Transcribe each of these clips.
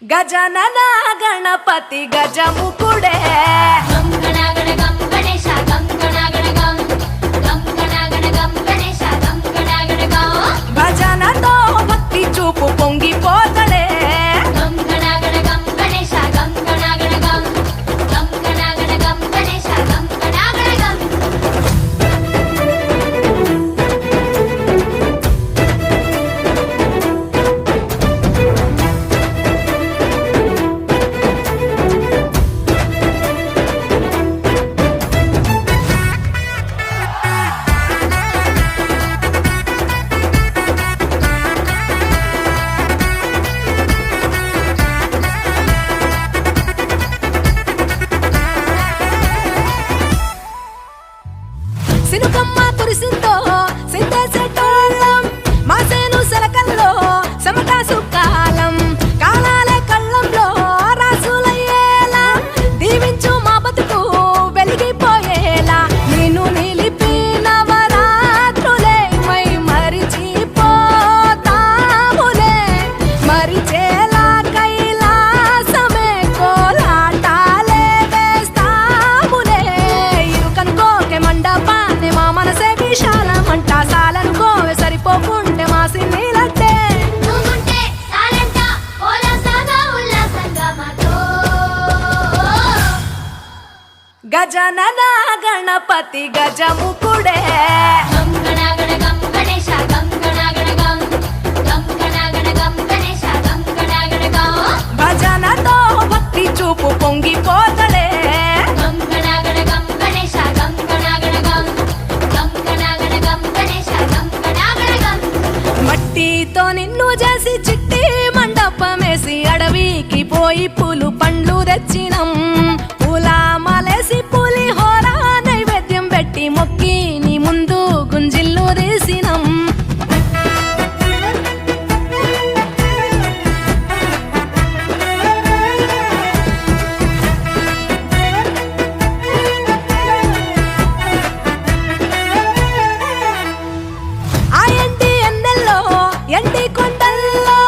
గజనన గణపతి గజముకుడే భజనతో భక్తి చూపు పొంగిపోతలే సినుకమ్మ కురిసిందో సిందేసేటోళ్ళం మాసేను సలకల్లో సమటాసు కాలం కాలాలే కళ్ళంలో రాసులయ్యేలా దీవించు మా బతుకు వెలిగిపోయేలా నేను నిలిపిన వరాత్రులే మై మరిచిపోతాములే మరిచేలా కైలాసమే కోలాటాలే వేస్తాములే ఇరుకనుకోకే మండప మా మనసే విశాలమంట సాలనుకోవే సరిపోకుంటే మా సిన్నీలట్టే గజనన గణపతి గజముకుడే భజనతో భక్తి చూపు పొంగిపోతలే మట్టితో నిన్ను చేసి చిట్టి మండపమేసి అడవికి పోయి పూలు పండ్లు తెచ్చినం పూల మాలేసి పులిహోర నైవేద్యం పెట్టి మొక్కి నీ ముందు గుంజిల్లు తీసినం ఎండి కొండల్లో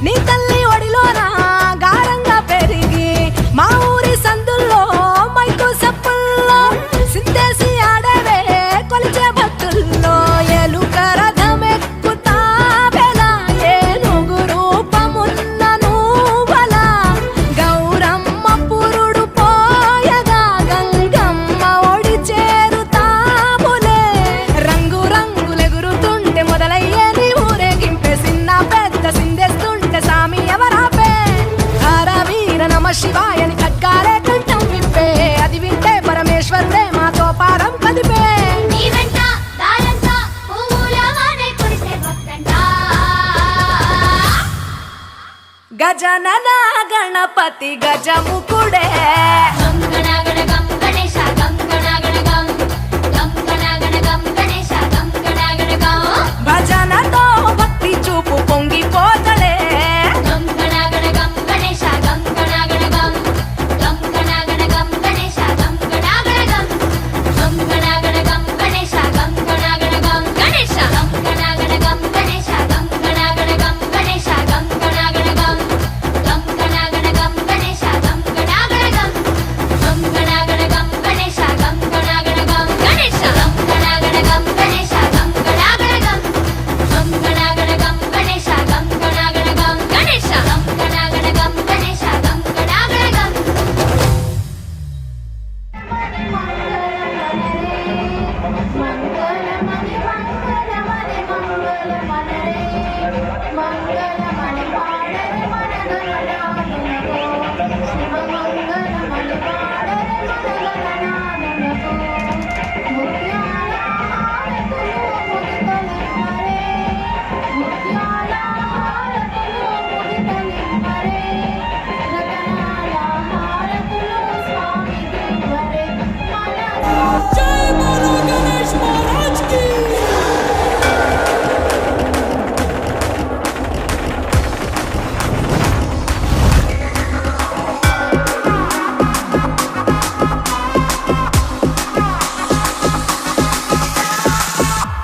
నీ తల్లి ఒడిలోన గారంగా పెరిగి మా ఊరి సందుల్లో మైకు సప్పుల్లో సిందేసి ఆడవే కొలిచే భక్తుల్లో ఎలుక రథమెక్కుతావెలా ఏనుగు రూపమున్న నువ్వలా గౌరమ్మ పురుడు పోయగా గంగమ్మ ఒడి చేరుతాములే రంగు రంగులెగురుతుంటే మొదలయ్యే సిందేస్తుంటే సామి ఎవరాపే హర వీర నమ శివాయని ఖడ్గాలే కంఠం విప్పే అది వింటే పరమేశ్వరుడే మాతో పారం కదిపే గజనన గణపతి గజముకుడే భజనతో భక్తి చూపు పొంగిపోతలే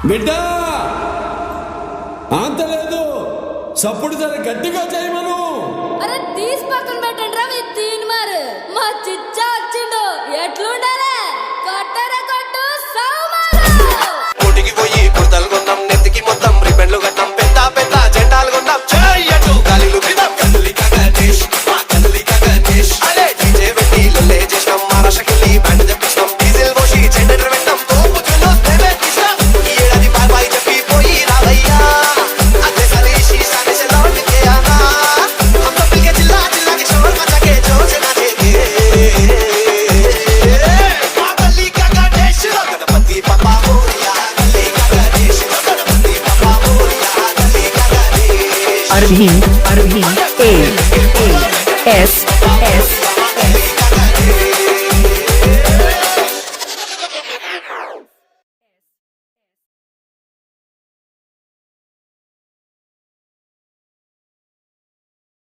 బిడ్డ అంత లేదు, సప్పుడు జర గట్టిగా చేయమను. అరే తీసి పక్కన పెట్టండి రా, మీరు తీని మారు. మా చిచ్చా వచ్చిండు, ఎట్లుండాలే? కొట్టరా కొట్టు సామారు. కోటికి పోయి కుర్తలు కొందాం, నెత్తికి మొత్తం రిబెండ్లు కట్టాం, పెద్ద పెద్ద జెండాలు కొందాం, చెయ్యటు గాలిలు విదాం, కదలిక గణేష్ మా కదలిక గణేష్. అలే డీజే పెట్టి లొల్లే చేసినాం, మహారాష్ట్రకెళ్ళి బ్యాండ్ తెప్పించినాం, డీజిల్ పోసి జెండర్ పెట్టాం, తోపు జుల్లో మేమే తీసినాం. ఈ ఏడాది బాయ్ బాయ్ చెప్పి పోయి రావయ్యా, అదే సరీషి సానే से लौट के आना, हम तो मिलके चिल्ला चिल्ला के शोर मचा के जोर से नाचेंगे. మా కదలిక గణేష్ గణపతి పప్పా మోరియా, కదలిక గణేష్ గణపతి పప్పా మోరియా, కదలిక Ganesh. Arvind A S S